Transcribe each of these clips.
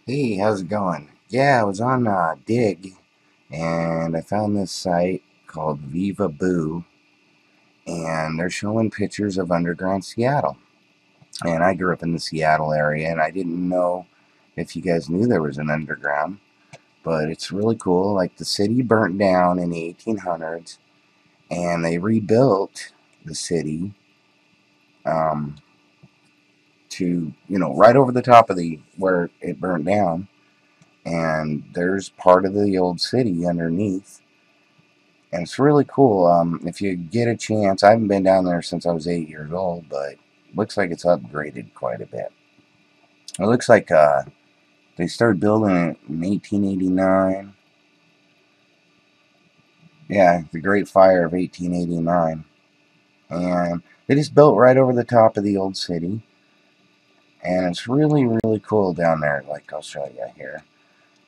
Hey, how's it going? Yeah, I was on Dig, and I found this site called Viva Boo, and they're showing pictures of underground Seattle. And I grew up in the Seattle area, and I didn't know if you guys knew there was an underground, but it's really cool. Like, the city burnt down in the 1800s, and they rebuilt the city um, right over the top of the where it burnt down, and there's part of the old city underneath. And it's really cool. If you get a chance, I haven't been down there since I was 8 years old, but looks like it's upgraded quite a bit. It looks like they started building it in 1889. Yeah, the Great Fire of 1889. And they just built right over the top of the old city. And it's really, really cool down there. Like, I'll show you here.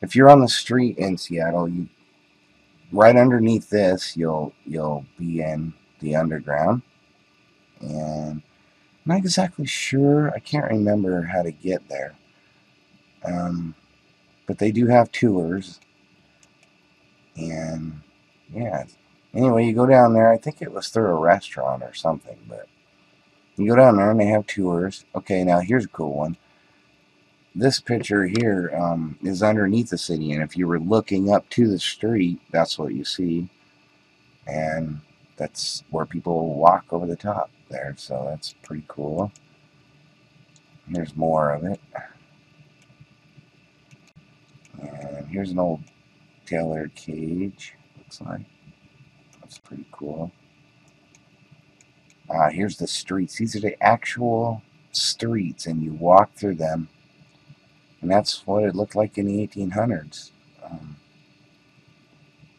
If you're on the street in Seattle, right underneath this, you'll be in the underground. And I'm not exactly sure. I can't remember how to get there. Um, but they do have tours. And yeah. Anyway, you go down there. I think it was through a restaurant or something. But you go down there and they have tours. Okay, now here's a cool one. This picture here is underneath the city. And if you were looking up to the street, that's what you see. And that's where people walk over the top there. So that's pretty cool. Here's more of it. And here's an old tailored cage, looks like. That's pretty cool. Here's the streets. These are the actual streets, and you walk through them. And that's what it looked like in the 1800s. Um,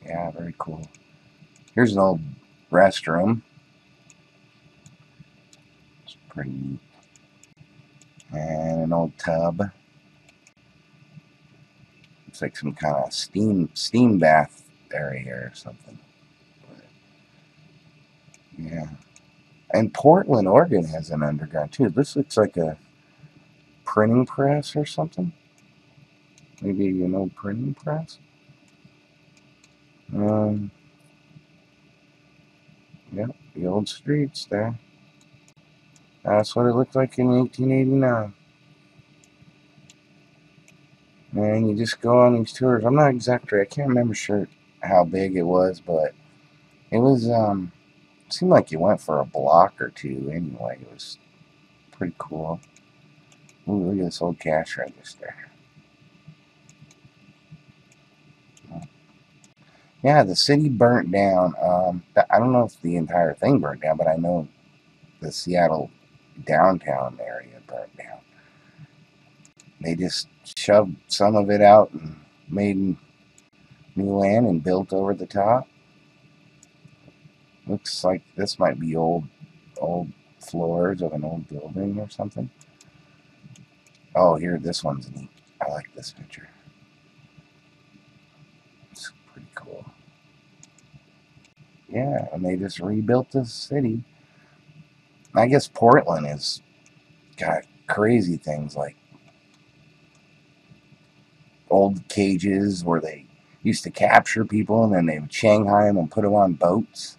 yeah, very cool. Here's an old restroom. It's pretty neat. And an old tub. It's like some kind of steam bath area or something. But, yeah. And Portland, Oregon has an underground too. This looks like a printing press or something. Maybe an old printing press. Um, yeah, the old streets there. That's what it looked like in 1889. And you just go on these tours. I'm not exactly, I can't remember sure how big it was, but it was, it seemed like you went for a block or two anyway. It was pretty cool. Ooh, look at this old cash register. Yeah, the city burnt down. I don't know if the entire thing burnt down, but I know the Seattle downtown area burnt down. They just shoved some of it out and made new land and built over the top. Looks like this might be old floors of an old building or something. Oh, here, this one's neat. I like this picture. It's pretty cool. Yeah, and they just rebuilt this city. I guess Portland has got crazy things like old cages where they used to capture people and then they would Shanghai them and put them on boats.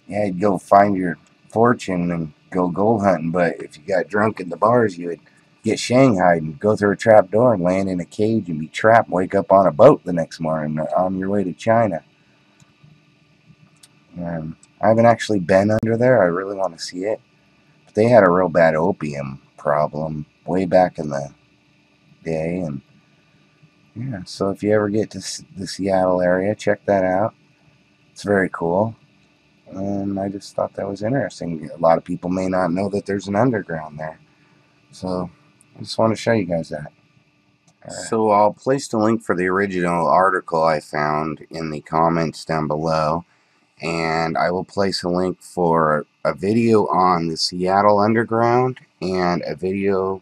Yeah, you'd go find your fortune and go gold hunting, but if you got drunk in the bars, you would get shanghaied and go through a trap door and land in a cage and be trapped and wake up on a boat the next morning on your way to China. I haven't actually been under there. I really want to see it. But they had a real bad opium problem way back in the day. And yeah, so if you ever get to the Seattle area, check that out. It's very cool. And I just thought that was interesting. A lot of people may not know that there's an underground there. So I just want to show you guys that. So I'll place the link for the original article I found in the comments down below. And I will place a link for a video on the Seattle Underground and a video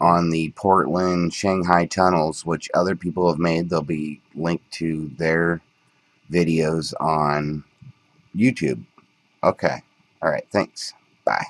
on the Portland Shanghai tunnels, which other people have made. They'll be linked to their videos on YouTube. Okay. All right. Thanks. Bye.